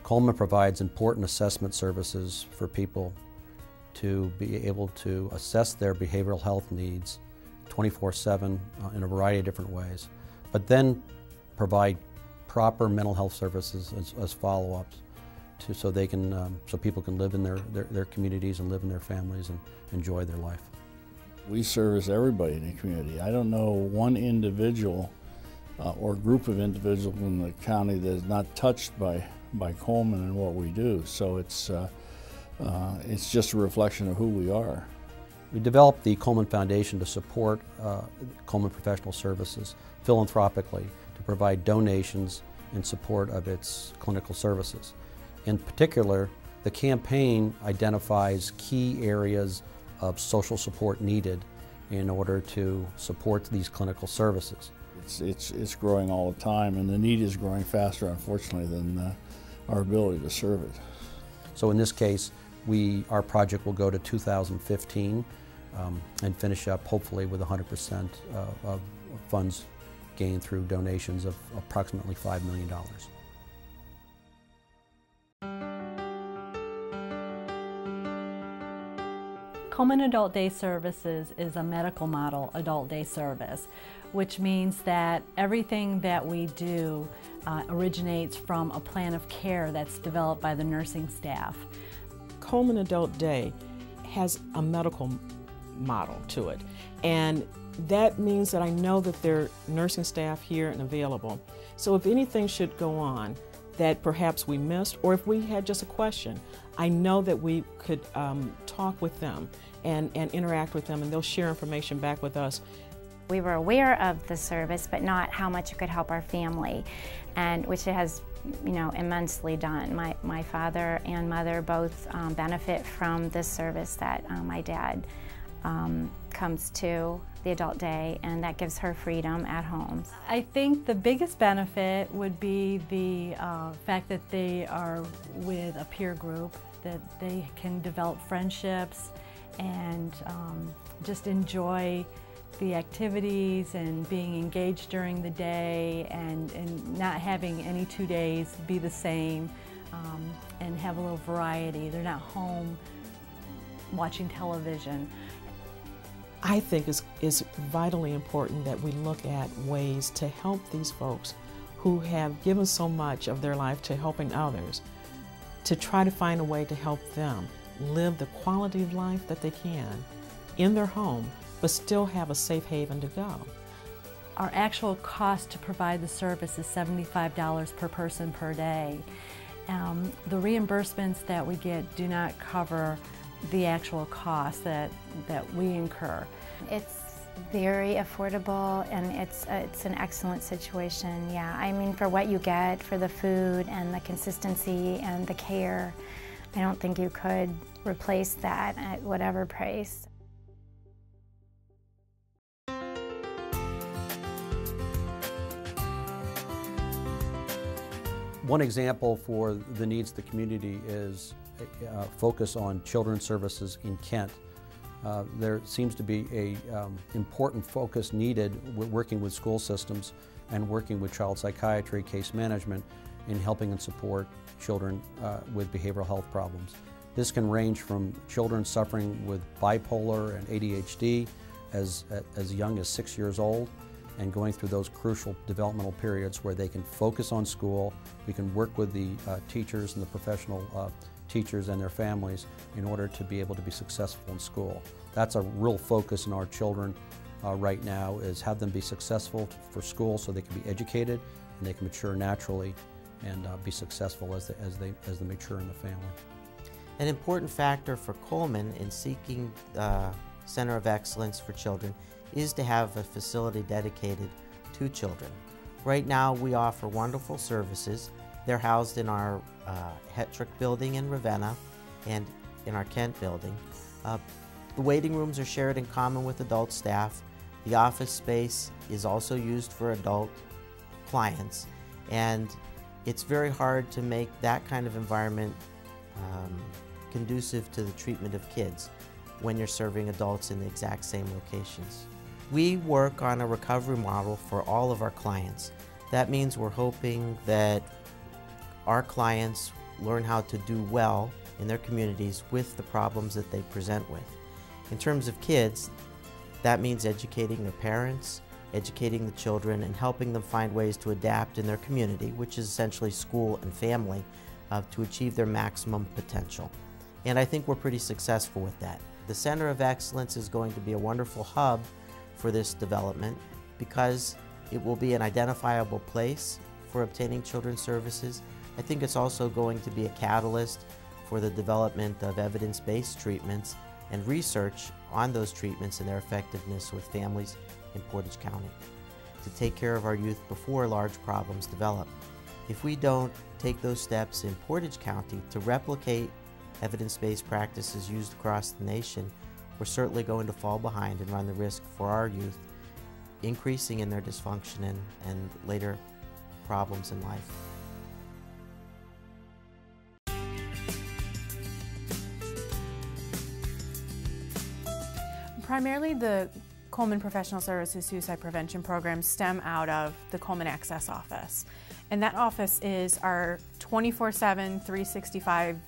Coleman provides important assessment services for people to be able to assess their behavioral health needs 24/7 in a variety of different ways, but then provide proper mental health services as follow-ups so they can so people can live in their communities and live in their families and enjoy their life. We service everybody in the community. I don't know one individual or group of individuals in the county that is not touched by Coleman and what we do. So it's just a reflection of who we are. We developed the Coleman Foundation to support Coleman Professional Services philanthropically, to provide donations in support of its clinical services. In particular, the campaign identifies key areas of social support needed in order to support these clinical services. It's growing all the time, and the need is growing faster, unfortunately, than our ability to serve it. So in this case, our project will go to 2015 and finish up hopefully with 100% of funds gained through donations of approximately $5 million. Coleman Adult Day Services is a medical model adult day service, which means that everything that we do originates from a plan of care that's developed by the nursing staff. Coleman Adult Day has a medical model to it, and that means that I know that there are nursing staff here and available. So if anything should go on that perhaps we missed, or if we had just a question, I know that we could talk with them and interact with them, and they'll share information back with us. We were aware of the service, but not how much it could help our family, and which it has, immensely done. My father and mother both benefit from this service that my dad comes to, the adult day, and that gives her freedom at home. I think the biggest benefit would be the fact that they are with a peer group, that they can develop friendships and just enjoy the activities and being engaged during the day, and not having any 2 days be the same, and have a little variety. They're not home watching television. I think it's vitally important that we look at ways to help these folks who have given so much of their life to helping others, to try to find a way to help them live the quality of life that they can in their home, but still have a safe haven to go. Our actual cost to provide the service is $75 per person per day. The reimbursements that we get do not cover the actual cost that we incur. It's very affordable, and it's an excellent situation. Yeah, I mean, for what you get, for the food and the consistency and the care, I don't think you could replace that at whatever price. One example for the needs of the community is focus on children's services in Kent. There seems to be an important focus needed working with school systems and working with child psychiatry, case management, in helping and support children with behavioral health problems. This can range from children suffering with bipolar and ADHD as young as 6 years old, and going through those crucial developmental periods where they can focus on school. We can work with the teachers and the professional teachers and their families in order to be able to be successful in school. That's a real focus in our children right now, is have them be successful for school so they can be educated and they can mature naturally and be successful as they mature in the family. An important factor for Coleman in seeking the Center of Excellence for Children is to have a facility dedicated to children. Right now we offer wonderful services. They're housed in our Hetrick building in Ravenna and in our Kent building. The waiting rooms are shared in common with adult staff. The office space is also used for adult clients, and it's very hard to make that kind of environment conducive to the treatment of kids when you're serving adults in the exact same locations. We work on a recovery model for all of our clients. That means we're hoping that our clients learn how to do well in their communities with the problems that they present with. In terms of kids, that means educating their parents, educating the children, and helping them find ways to adapt in their community, which is essentially school and family, to achieve their maximum potential. And I think we're pretty successful with that. The Center of Excellence is going to be a wonderful hub for this development because it will be an identifiable place for obtaining children's services. I think it's also going to be a catalyst for the development of evidence-based treatments and research on those treatments and their effectiveness with families in Portage County to take care of our youth before large problems develop. If we don't take those steps in Portage County to replicate evidence-based practices used across the nation, we're certainly going to fall behind and run the risk for our youth increasing in their dysfunction and later problems in life. Primarily, the Coleman Professional Services Suicide Prevention Program stem out of the Coleman Access Office. And that office is our 24/7, 365,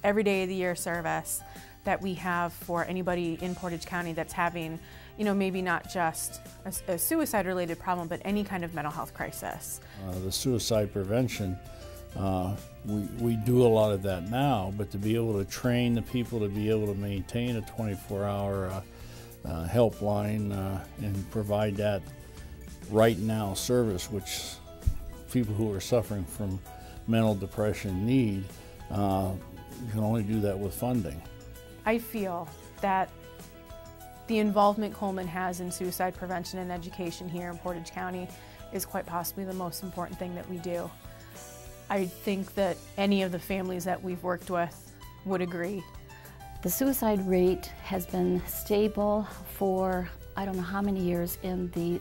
every day of the year service that we have for anybody in Portage County that's having, maybe not just a suicide-related problem, but any kind of mental health crisis. The suicide prevention, we do a lot of that now, but to be able to train the people to be able to maintain a 24-hour helpline and provide that right now service, which people who are suffering from mental depression need, you can only do that with funding. I feel that the involvement Coleman has in suicide prevention and education here in Portage County is quite possibly the most important thing that we do. I think that any of the families that we've worked with would agree. The suicide rate has been stable for I don't know how many years in the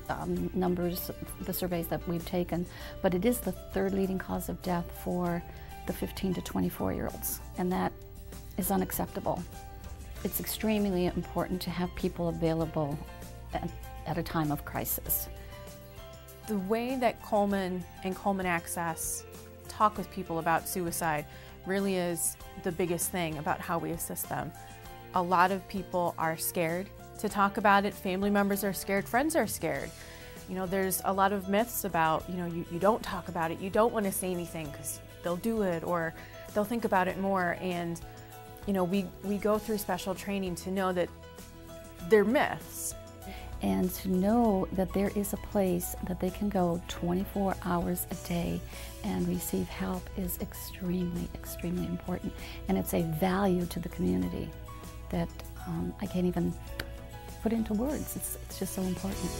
numbers, the surveys that we've taken, but it is the third leading cause of death for the 15 to 24-year-olds, and that is unacceptable. It's extremely important to have people available at a time of crisis. The way that Coleman and Coleman Access talk with people about suicide really is the biggest thing about how we assist them. A lot of people are scared to talk about it. Family members are scared, friends are scared. There's a lot of myths about, you don't talk about it, you don't want to say anything because they'll do it or they'll think about it more. And, we go through special training to know that they're myths. And to know that there is a place that they can go 24 hours a day and receive help is extremely, extremely important. And it's a value to the community that I can't even put into words. It's just so important.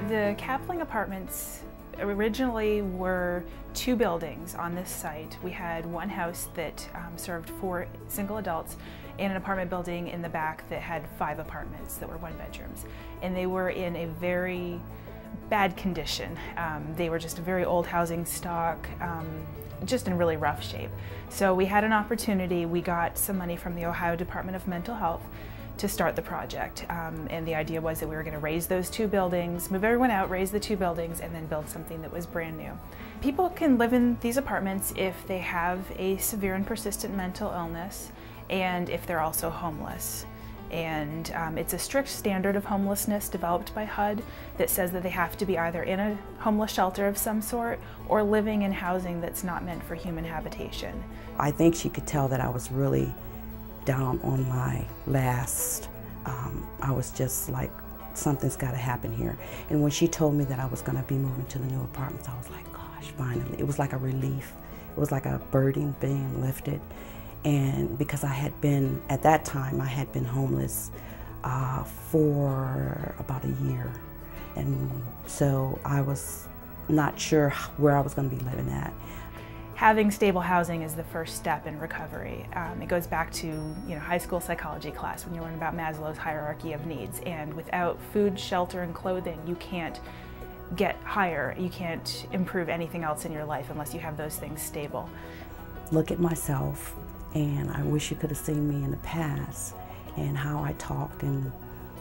The Kaplan Apartments originally were 2 buildings on this site. We had one house that served 4 single adults and an apartment building in the back that had 5 apartments that were 1 bedrooms. And they were in a very bad condition. They were just a very old housing stock, just in really rough shape. So we had an opportunity, we got some money from the Ohio Department of Mental Health to start the project. And the idea was that we were going to raise those 2 buildings, move everyone out, raise the 2 buildings, and then build something that was brand new. People can live in these apartments if they have a severe and persistent mental illness and if they're also homeless. And it's a strict standard of homelessness developed by HUD that says that they have to be either in a homeless shelter of some sort or living in housing that's not meant for human habitation. I think she could tell that I was really down on my last. I was just like, something's got to happen here. And when she told me that I was going to be moving to the new apartments, I was like, gosh, finally. It was like a relief. It was like a burden being lifted. And because I had been, at that time, I had been homeless for about a year. And so I was not sure where I was going to be living at. Having stable housing is the first step in recovery. It goes back to high school psychology class when you learn about Maslow's hierarchy of needs. And without food, shelter, and clothing, you can't get higher. You can't improve anything else in your life unless you have those things stable. Look at myself, and I wish you could have seen me in the past and how I talked and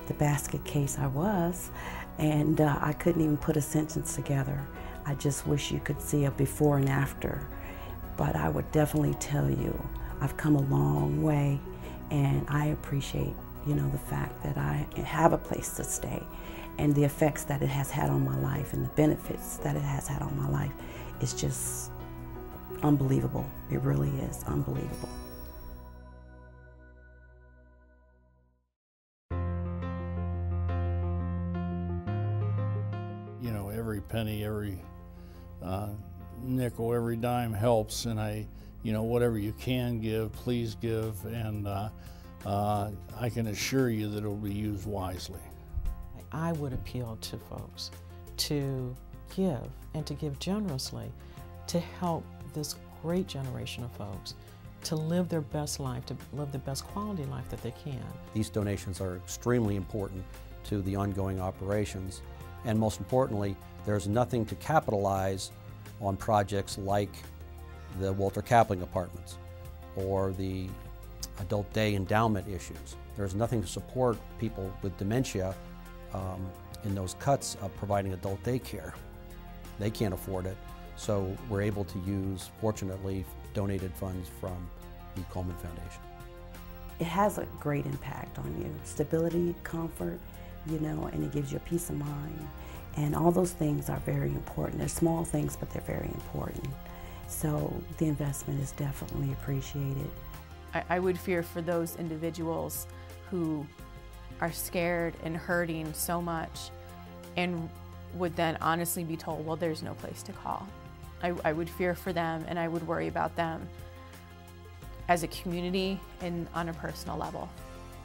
the basket case I was, and I couldn't even put a sentence together. I just wish you could see a before and after. But I would definitely tell you, I've come a long way, and I appreciate, you know, the fact that I have a place to stay, and the effects that it has had on my life and the benefits that it has had on my life is just unbelievable. It really is unbelievable. You know, every penny, every nickel, every dime helps, and you know, whatever you can give, please give, and I can assure you that it will be used wisely. I would appeal to folks to give, and to give generously, to help this great generation of folks to live their best life, to live the best quality life that they can. These donations are extremely important to the ongoing operations, and most importantly, there's nothing to capitalize on projects like the Walter Kaplan Apartments or the adult day endowment issues. There's nothing to support people with dementia in those cuts of providing adult daycare. They can't afford it, so we're able to use, fortunately, donated funds from the Coleman Foundation. It has a great impact on you. Stability, comfort, you know, and it gives you a peace of mind. And all those things are very important. They're small things, but they're very important. So the investment is definitely appreciated. I would fear for those individuals who are scared and hurting so much and would then honestly be told, well, there's no place to call. I would fear for them, and I would worry about them as a community and on a personal level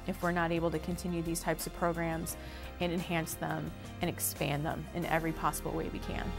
if we're not able to continue these types of programs and enhance them and expand them in every possible way we can.